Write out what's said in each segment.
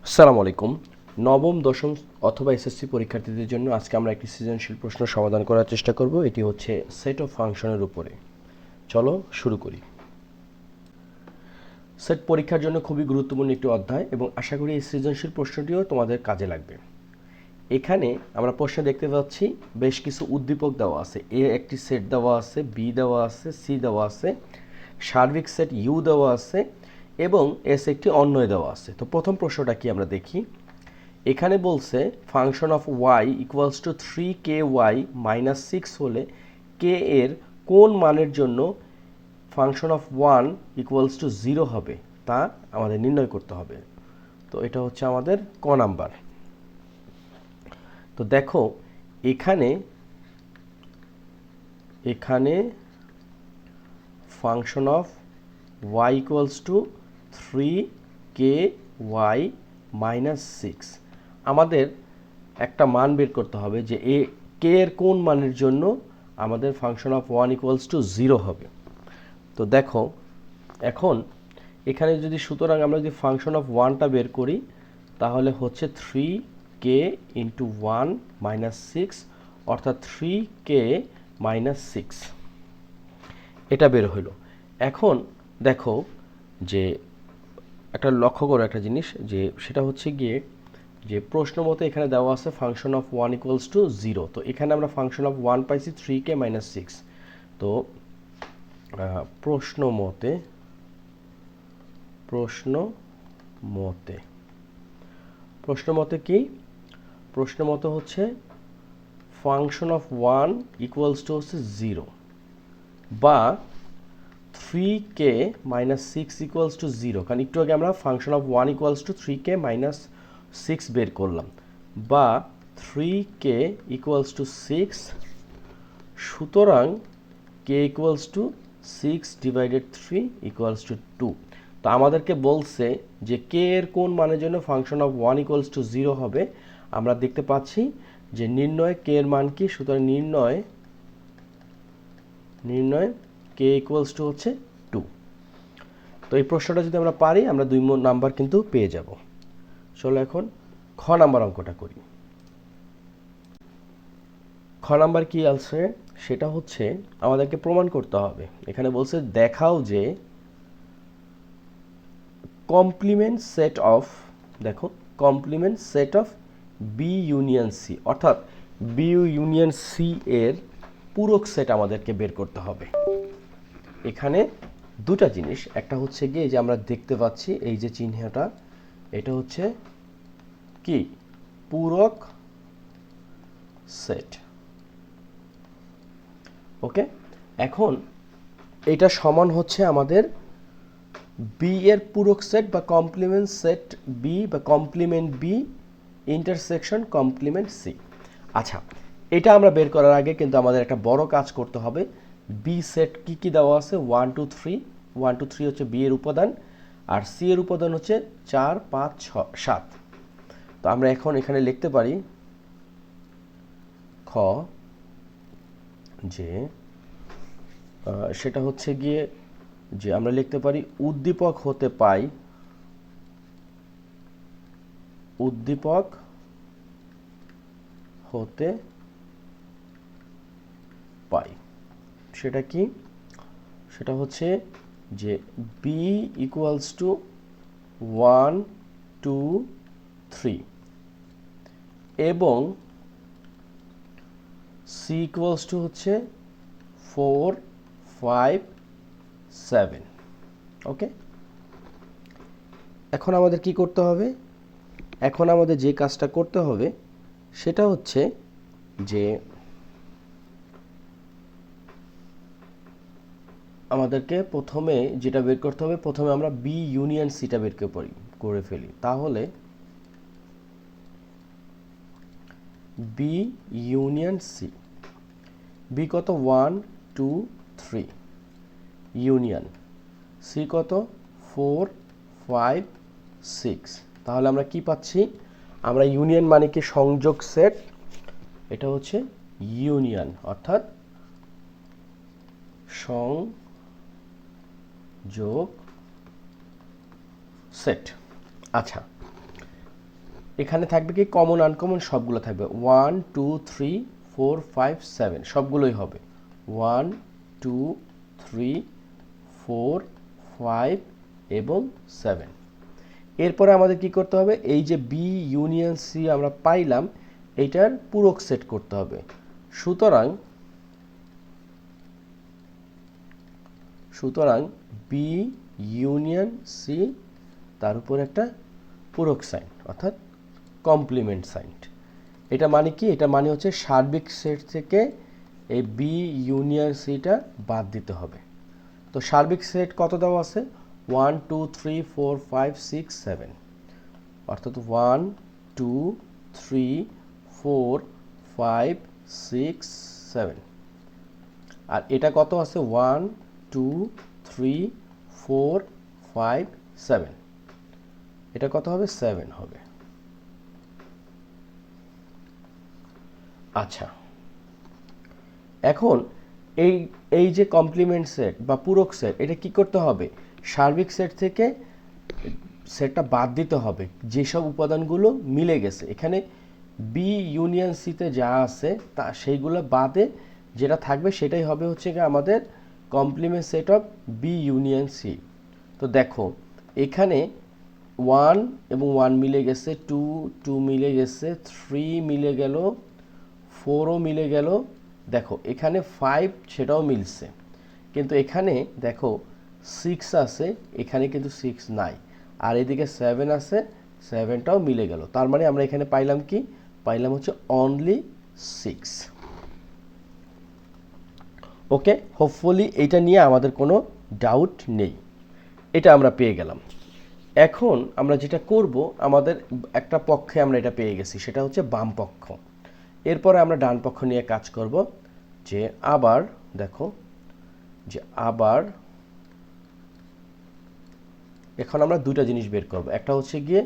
আসসালামু আলাইকুম। নবম দশম অথবা এসএসসি পরীক্ষার্থীদের জন্য আজকে আমরা একটি সৃজনশীল প্রশ্ন সমাধান করার চেষ্টা করব। এটি হচ্ছে সেট অফ ফাংশনের উপরে। চলো শুরু করি। সেট পরীক্ষার জন্য খুবই গুরুত্বপূর্ণ একটি অধ্যায় এবং আশা করি এই সৃজনশীল প্রশ্নটিও তোমাদের কাজে লাগবে। এখানে আমরা প্রশ্নে দেখতে পাচ্ছি বেশ কিছু উদ্দীপক দেওয়া আছে। এ একটি সেট দেওয়া আছে, বি দেওয়া আছে, সি দেওয়া আছে, সার্বিক সেট ইউ দেওয়া আছে এবং এস একটি অন্যয় দেওয়া আছে। তো প্রথম প্রশ্নটা কি আমরা দেখি। এখানে বলছে function of y equals to 3ky minus 6 হলে কে এর কোন মানের জন্য ফাংশন অফ 1 ইকুয়ালস টু 0 হবে তা আমাদের নির্ণয় করতে হবে। তো এটা হচ্ছে আমাদের ক নাম্বার। তো দেখো এখানে function of y equals to 3ky minus 6 আমাদের একটা মান বের করতে হবে যে কে এর কোন মানের জন্য আমাদের ফাংশন অফ 1 ইকুয়ালস টু 0 হবে। তো দেখো এখন এখানে যদি সুতরাং আমরা যদি ফাংশন অফ 1টা বের করি তাহলে হচ্ছে 3k ইন্টু 1 মাইনাস 6 অর্থাৎ 3k মাইনাস 6 এটা বের হলো। এখন দেখো যে একটা লক্ষ্য করো একটা জিনিস, যে সেটা হচ্ছে গিয়ে যে প্রশ্ন মতে এখানে দেওয়া আছে ফাংশন অফ 1 ইকুয়ালস টু 0। তো এখানে আমরা ফাংশন অফ 1 পাইছি 3k মাইনাস 6। তো প্রশ্ন মতে কি প্রশ্ন মতে হচ্ছে ফাংশন অফ 1 ইকুয়ালস টু হচ্ছে 0 বা 3k মাইনাস 6 ইকুয়ালস টু 0, কারণ একটু আগে আমরা function of 1 equals to 3k minus 6 বের করলাম, বা 3k ইকুয়ালস টু 6, সুতরাং k equals to 6 divided 3 equals to 2। তো আমাদেরকে বলছে যে k এর কোন মানের জন্য ফাংশন অফ 1 ইকুয়ালস টু 0 হবে। আমরা দেখতে পাচ্ছি যে নির্ণয় k এর মান কি, সুতরাং নির্ণয় k ইকুয়ালস টু হচ্ছে 2। তো এই প্রশ্নটা যদি আমরা পারি আমরা 2 নাম্বার কিন্তু পেয়ে যাব। চলো এখন খ নাম্বার অঙ্কটা করি। খ নাম্বার কি আছে সেটা হচ্ছে আমাদেরকে প্রমাণ করতে হবে। এখানে বলছে দেখাও যে complement set of b union c, অর্থাৎ বি ইউনিয়ন সি এর পূরক সেট আমাদেরকে বের করতে হবে। এখানে দুটা জিনিস, একটা হচ্ছে গিয়ে যে আমরা দেখতে পাচ্ছি এই যে চিহ্নটা, এটা হচ্ছে কি পূরক সেট। ওকে, এখন এটা সমান হচ্ছে আমাদের বি এর পূরক সেট বা কমপ্লিমেন্ট সেট বি বা complement b intersection complement c. আচ্ছা, এটা আমরা বের করার আগে কিন্তু আমাদের একটা বড় কাজ করতে হবে। বি সেট কি কি দেওয়া আছে, 1 2 3, 1 2 3 হচ্ছে বি এর উপাদান, আর সি এর উপাদান হচ্ছে 4 5 6 7। তো আমরা এখন এখানে লিখতে পারি খ যে সেটা হচ্ছে গিয়ে যে আমরা লিখতে পারি উদ্দীপক হতে পাই সেটা কি, সেটা হচ্ছে যে বি ইকুয়ালস টু 1 2 3 এবং সি ইকুয়ালস টু হচ্ছে 4 5 7। ওকে, এখন আমাদের কি করতে হবে, এখন আমাদের যে কাজটা করতে হবে সেটা হচ্ছে যে আমাদেরকে প্রথমে যেটা বের করতে হবে, প্রথমে আমরা বি ইউনিয়ন সিটা বের করে ফেলি। তাহলে বি ইউনিয়ন সি, বি কত 1 2 3, ইউনিয়ন সি কত 4 5 6। তাহলে আমরা কি পাচ্ছি, আমরা ইউনিয়ন মানে কি সংযোগ সেট, এটা হচ্ছে ইউনিয়ন অর্থাৎ সংযোগ সেট। আচ্ছা, এখানে থাকবে কি কমন আনকমন সবগুলো থাকবে 1 2 3 4 5 7 সবগুলোই হবে 1 2 3 4 5 এবং 7। এরপরে আমাদের কি করতে হবে, এই যে বি ইউনিয়ন সি আমরা পাইলাম এইটার পূরক সেট করতে হবে। সুতরাং বি ইউনিয়ন সি তার উপর একটা পূরক সাইন অর্থাৎ কমপ্লিমেন্ট সাইন। এটা মানে কি, এটা মানে হচ্ছে সার্বিক সেট থেকে এই বি ইউনিয়ন সিটা বাদ দিতে হবে। তো সার্বিক সেট কত দেওয়া আছে 1 2 3 4 5 6 7 অর্থাৎ 1 2 3 4 5 6 7 আর এটা কত আছে 1 2 3 4 5 7 এটা কত হবে 7 হবে। আচ্ছা, এখন এই যে কমপ্লিমেন্ট সেট বা পূরক সেট এটা কি করতে হবে, সার্বিক সেট থেকে সেটটা বাদ দিতে হবে যেসব উপাদানগুলো মিলে গেছে। এখানে বি ইউনিয়ন সিতে যা আছে তা সেইগুলো বাদে যেটা থাকবে সেটাই হবে হচ্ছে কি আমাদের complement set of b union c. তো দেখো এখানে 1 এবং 1 মিলে গেছে, 2 2 মিলে গেছে, 3 মিলে গেল, 4ও মিলে গেল, দেখো এখানে 5 সেটাও মিলছে, কিন্তু এখানে দেখো 6 আছে, এখানে কিন্তু 6 নাই, আর এদিকে 7 আছে, 7টাও মিলে গেল। তার মানে আমরা এখানে পাইলাম কি, পাইলাম হচ্ছে অনলি 6। ওকে, হোপফুলি এইটা নিয়ে আমাদের কোনো ডাউট নেই, এটা আমরা পেয়ে গেলাম। এখন আমরা যেটা করব, আমাদের একটা পক্ষে আমরা এটা পেয়ে গেছি, সেটা হচ্ছে বাম পক্ষ। এরপরে আমরা ডান পক্ষ নিয়ে কাজ করব, যে আবার দেখো যে আবার এখন আমরা দুটা জিনিস বের করব, একটা হচ্ছে গিয়ে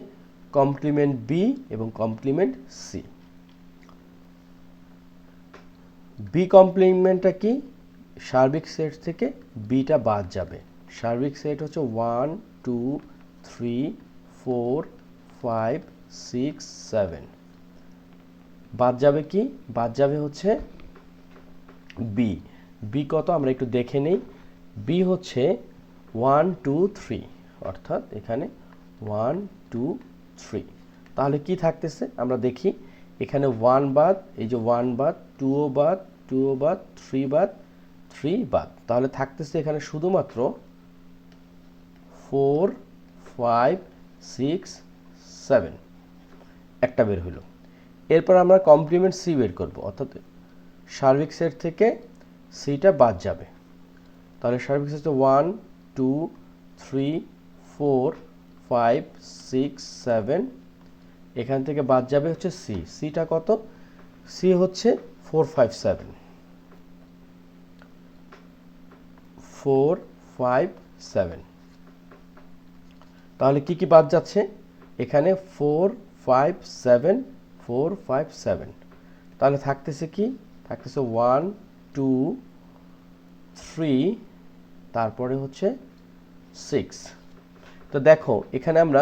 কমপ্লিমেন্ট বি এবং কমপ্লিমেন্ট সি। বি কমপ্লিমেন্টটা কি, সার্বিক সেট থেকে বিটা বাদ যাবে। সার্বিক সেট হচ্ছে 1 2 3 4 5 6 7, বাদ যাবে কি, বাদ যাবে হচ্ছে বি। বি কত আমরা একটু দেখে নেই, বি হচ্ছে 1 2 3 অর্থাৎ এখানে 1 2 3। তাহলে কি থাকতেছে আমরা দেখি, এখানে 1 বাদ, এই যে 1 বাদ, 2ও বাদ, 2ও বাদ, 3 বাদ, 3 বাদ, তাহলে থাকতেছে এখানে শুধুমাত্র 4 5 6 7 একটা বের হলো। এরপর আমরা কমপ্লিমেন্ট সি বের করব, অর্থাৎ সার্বিক সেট থেকে সিটা বাদ যাবে। তাহলে সার্বিক সেট 1 2 3 4 5 6 7, এখান থেকে বাদ যাবে হচ্ছে সি। সিটা কত, সি হচ্ছে 4 5 7 4 5 7। তাহলে কি কি বাদ যাচ্ছে, এখানে 4 5 7 4 5 7, তাহলে থাকতেছে কি, থাকতেছে 1 2 3 তারপরে হচ্ছে 6। তো দেখো এখানে আমরা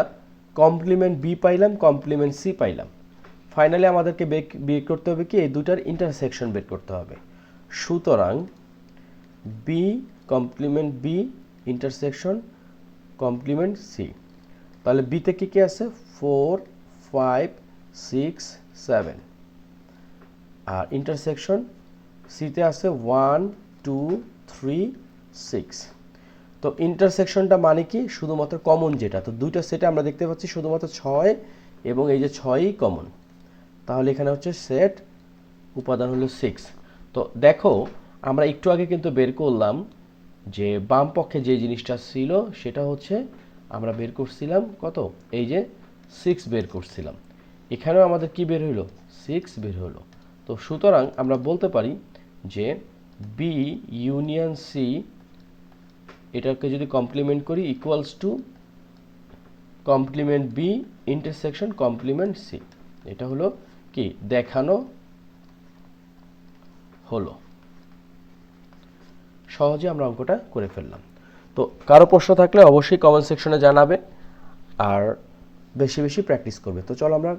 কমপ্লিমেন্ট বি পাইলাম, কমপ্লিমেন্ট সি পাইলাম। ফাইনালি আমাদেরকে বের করতে হবে কি, এই দুটার ইন্টারসেকশন বের করতে হবে। সুতরাং b complement b intersection complement c. তাহলে বিতে কি কি আছে 4 5 6 7, আর ইন্টারসেকশন সিতে আছে 1 2 3 6। তো ইন্টারসেকশনটা মানে কি, শুধুমাত্র কমন যেটা, তো দুইটা সেটে আমরা দেখতে পাচ্ছি শুধুমাত্র 6 এবং এই যে 6ই কমন, তাহলে এখানে হচ্ছে সেট উপাদান হলো 6। তো দেখো আমরা একটু আগে কিন্তু বের করলাম যে বাম পক্ষে যে জিনিসটা ছিল সেটা হচ্ছে আমরা বের করছিলাম কত, এই যে 6 বের করছিলাম, এখানেও আমাদের কি বের হলো 6 বের হলো। তো সুতরাং আমরা বলতে পারি যে বি ইউনিয়ন সি এটাকে যদি কমপ্লিমেন্ট করি equals to complement b intersection complement c. এটা হলো কি দেখানো হলো, সহজে আমরা অঙ্কটা করে ফেললাম। তো কারো প্রশ্ন থাকলে অবশ্যই কমেন্ট সেকশনে জানাবে, আর বেশি বেশি প্র্যাকটিস করবে। তো চলো আমরা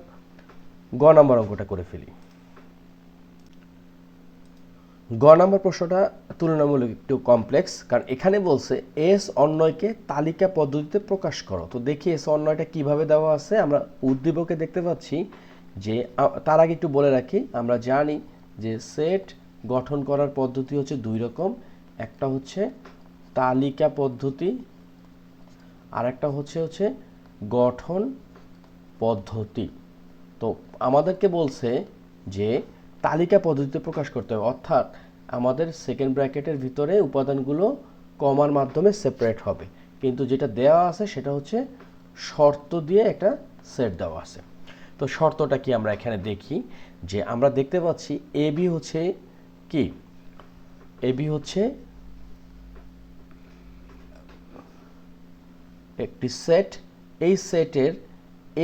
গ নাম্বার অঙ্কটা করে ফেলি। গ নাম্বার প্রশ্নটা তুলনামূলক একটু কমপ্লেক্স, কারণ এখানে বলছে এস অন্বয়কে তালিকা পদ্ধতিতে প্রকাশ করো। তো দেখি এস অন্বয়টা কিভাবে দেওয়া আছে। আমরা উদ্দীপকে দেখতে পাচ্ছি যে, তার আগে একটু বলে রাখি, আমরা জানি যে সেট গঠন করার পদ্ধতি হচ্ছে দুই রকম, একটা হচ্ছে তালিকা পদ্ধতি আর একটা হচ্ছে গঠন পদ্ধতি। তো আমাদেরকে বলছে যে তালিকা পদ্ধতিতে প্রকাশ করতে হবে, অর্থাৎ আমাদের সেকেন্ড ব্র্যাকেটের ভিতরে উপাদানগুলো কমার মাধ্যমে সেপারেট হবে, কিন্তু যেটা দেওয়া আছে সেটা হচ্ছে শর্ত দিয়ে একটা সেট দেওয়া আছে। তো শর্তটা কি আমরা এখানে দেখি, যে আমরা দেখতে পাচ্ছি এ বি হচ্ছে কি, এ বি হচ্ছে একটি সেট। এই সেটের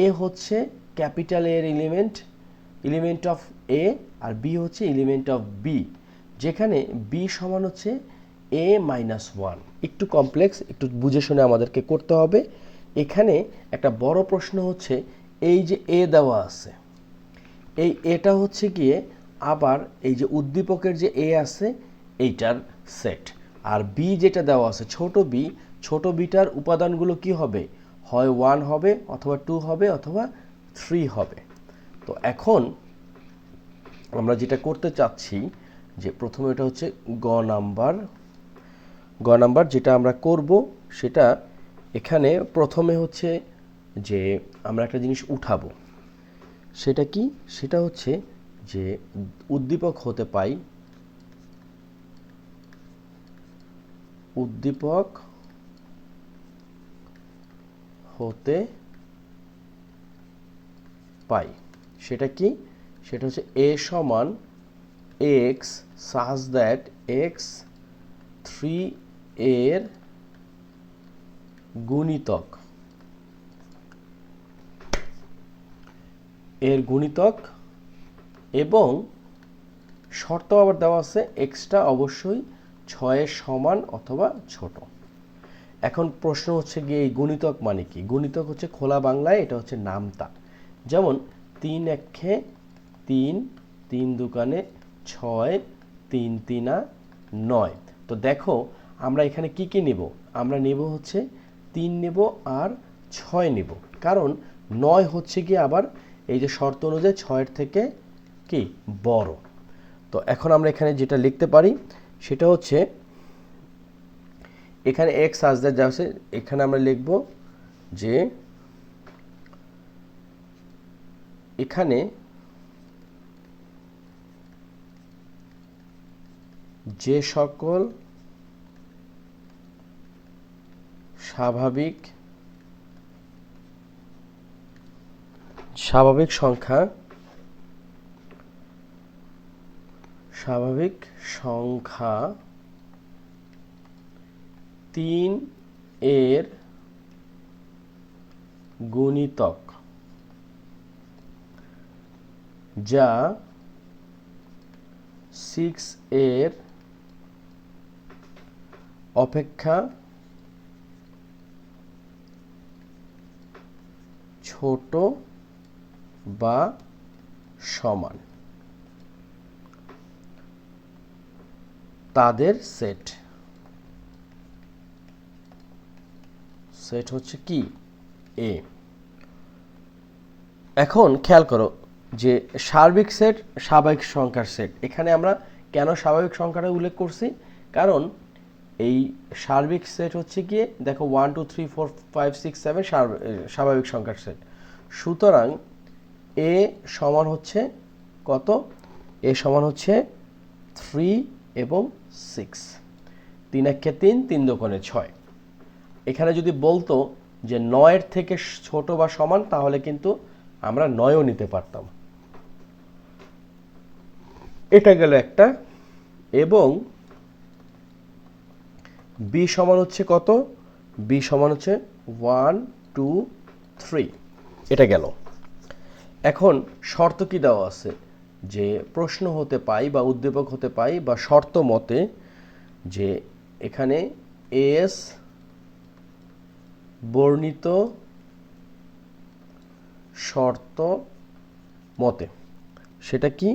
এ হচ্ছে ক্যাপিটাল এর এলিমেন্ট অফ এ, আর বি হচ্ছে এলিমেন্ট অফ বি, যেখানে বি সমান হচ্ছে এ মাইনাস ওয়ান। একটু কমপ্লেক্স, একটু বুঝে শুনে আমাদেরকে করতে হবে। এখানে একটা বড় প্রশ্ন হচ্ছে এই যে এ দেওয়া আছে, এই এটা হচ্ছে গিয়ে আবার এই যে উদ্দীপকের যে এ আছে এইটার সেট, আর বি যেটা দেওয়া আছে ছোট বিটার উপাদানগুলো কি হবে, হয় 1 হবে অথবা 2 হবে অথবা 3 হবে। তো এখন আমরা যেটা করতে চাচ্ছি যে প্রথমে এটা হচ্ছে গ নাম্বার যেটা আমরা করব সেটা এখানে প্রথমে হচ্ছে যে আমরা একটা জিনিস উঠাবো। সেটা কি, সেটা হচ্ছে যে উদ্দীপক হতে পাই, উদ্দীপক হতে পাই। সেটা কি, সেটা হচ্ছে এ সমান এক্স সাজ দ্যাট এক্স 3 এর গুণিতক, এবং শর্ত আবার দেওয়া আছে এক্সটা অবশ্যই 6 এর সমান অথবা ছোট। এখন প্রশ্ন হচ্ছে গিয়ে এই গুণিতক মানে কি? গুণিতক হচ্ছে খোলা বাংলায় এটা হচ্ছে নামতা। যেমন 3 একে 3, 3 দুকানে 6, 3 তিনা 9। তো দেখো আমরা এখানে কি কি নিব, আমরা নেব হচ্ছে 3 নেব আর 6 নেব, কারণ 9 হচ্ছে কি আবার এই যে শর্ত অনুযায়ী 6 এর থেকে কি বড়। তো এখন আমরা এখানে যেটা লিখতে পারি সেটা হচ্ছে এখানে x আসতে যা আছে এখানে আমরা লিখব যে এখানে যে সকল স্বাভাবিক সংখ্যা 3 এর গুণিতক যা 6 এর অপেক্ষা ছোট বা সমান তাদের সেট হচ্ছে কি এ। এখন খেয়াল করো যে সার্বিক সেট স্বাভাবিক সংখ্যার সেট, এখানে আমরা কেন স্বাভাবিক সংখ্যাটা উল্লেখ করছি, কারণ এই সার্বিক সেট হচ্ছে গিয়ে দেখো 1 2 3 4 5 6 7 স্বাভাবিক সংখ্যার সেট। সুতরাং এ সমান হচ্ছে কত, এ সমান হচ্ছে 3 এবং 6, 3 একে 3, 3 দুগুণে 6। এখানে যদি বলতো যে 9 এর থেকে ছোট বা সমান তাহলে কিন্তু আমরা 9ও নিতে পারতাম। এটা গেল একটা। এবং বি সমান হচ্ছে কত, বি সমান হচ্ছে 1 2 3, এটা গেল। এখন শর্ত কি দেওয়া আছে, যে প্রশ্ন হতে পাই বা উদ্দীপক হতে পাই বা শর্ত মতে যে এখানে এস বর্ণিত শর্ত মতে। সেটা কি?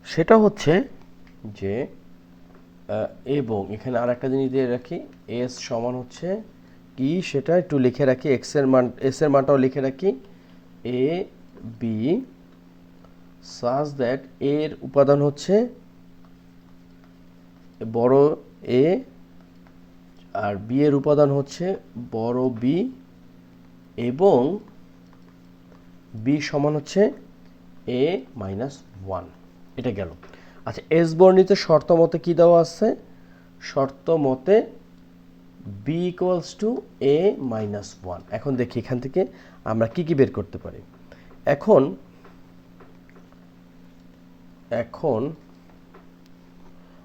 সেটা হচ্ছে যে এবং এখানে আর একটা জিনিস দিয়ে রাখি, এস সমান হচ্ছে কি সেটা একটু লিখে রাখি, এক্স এর মান, এস এর মানটাও লিখে রাখি, এ বি সাজ দ্যাট এর উপাদান হচ্ছে বড় এ আর বি এর উপাদান হচ্ছে বড় বি এবং বি সমান হচ্ছে এ মাইনাস ওয়ান। এটা গেল। আচ্ছা, এস বর্ণিত শর্ত মতে কি দেওয়া আছে? শর্ত মতে b equals to a minus one. এখন দেখি এখান থেকে আমরা কি কি বের করতে পারি। এখন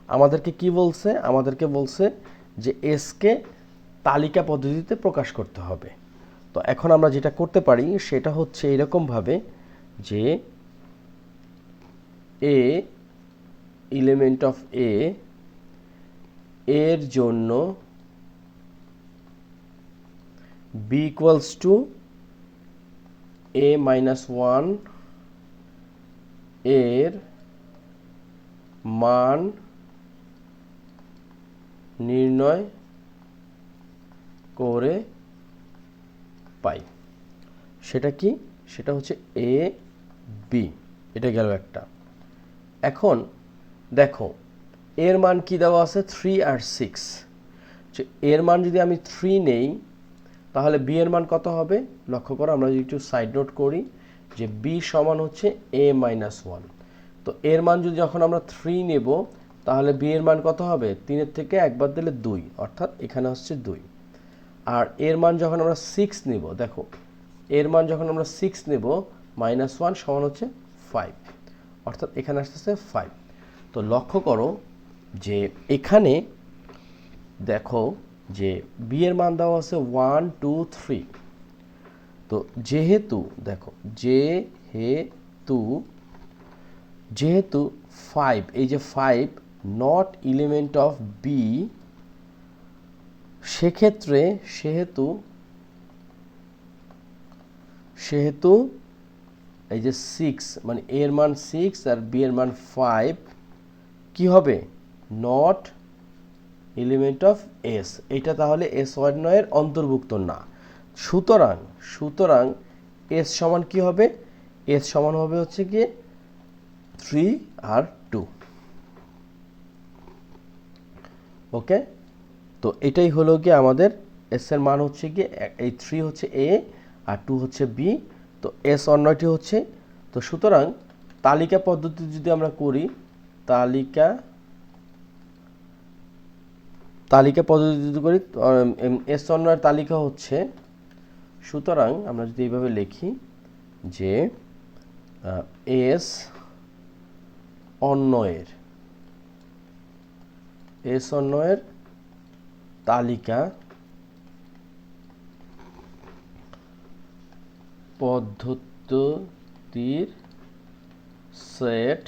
আমাদেরকে কি বলছে? আমাদেরকে বলছে যে এসকে তালিকা পদ্ধতিতে প্রকাশ করতে হবে। তো এখন আমরা যেটা করতে পারি সেটা হচ্ছে এরকমভাবে যে এ এলিমেন্ট অফ এ এর জন্য b equals to a minus one এর মান নির্ণয় করে পাই। সেটা কি? সেটা হচ্ছে এ বি। এটা গেল একটা। এখন দেখো এর মান কি দেওয়া আছে? 3 আর 6। এর মান যদি আমি 3 নেই তাহলে বি এর মান কত হবে? লক্ষ্য করো, আমরা যদি একটু সাইড নোট করি যে বি সমান হচ্ছে এ মাইনাস ওয়ান। তো এর মান যদি যখন আমরা 3 নেব তাহলে বি এর মান কত হবে? 3-এর থেকে একবার দিলে 2, অর্থাৎ এখানে হচ্ছে 2। আর এর মান যখন আমরা 6 নেব, দেখো এর মান যখন আমরা 6 নেব মাইনাস ওয়ান সমান হচ্ছে 5, অর্থাৎ এখানে আসতেছে 5। তো লক্ষ্য করো যে এখানে দেখো যে বি এর মান দেওয়া আছে 1 2 3। তো যেহেতু দেখো যেহেতু 5, এই যে 5 নট এলিমেন্ট অফ বি, সেক্ষেত্রে সেহেতু এই যে 6 মানে এর মান 6 আর বি এর মান 5 কি হবে? Not element of S. এটা তাহলে এস এর অন্তর্ভুক্ত না। সুতরাং এস সমান কি হবে? এস সমান হবে হচ্ছে গিয়ে 3 আর 2। ওকে, তো এটাই হলো গিয়ে আমাদের এস এর মান হচ্ছে গিয়ে এই 3 হচ্ছে এ আর 2 হচ্ছে বি। তো এস অন্যটি হচ্ছে, তো সুতরাং তালিকা পদ্ধতি যদি আমরা করি, তালিকা পদ্ধতি যদি করি এস অন্যয়ের তালিকা হচ্ছে, সুতরাং আমরা যদি এইভাবে লিখি যে এস অন্যয়ের তালিকা পদ্ধতির সেট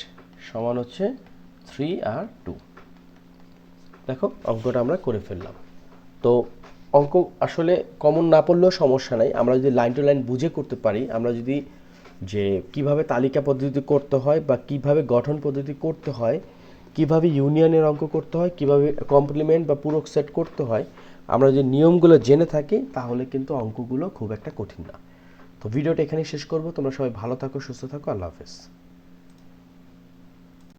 সমান হচ্ছে 3 আর 2। দেখো অঙ্কটা আমরা করে ফেললাম। তো অঙ্ক আসলে কমন না পড়লেও সমস্যা নাই, আমরা যদি লাইন টু লাইন বুঝে করতে পারি, আমরা যদি যে কিভাবে তালিকা পদ্ধতি করতে হয় বা কিভাবে গঠন পদ্ধতি করতে হয়, কিভাবে ইউনিয়নের অঙ্ক করতে হয়, কিভাবে কমপ্লিমেন্ট বা পূরক সেট করতে হয়, আমরা যদি নিয়মগুলো জেনে থাকি তাহলে কিন্তু অঙ্কগুলো খুব একটা কঠিন না। তো ভিডিওটা এখানেই শেষ করব। তোমরা সবাই ভালো থাকো, সুস্থ থাকো। আল্লাহ হাফেজ।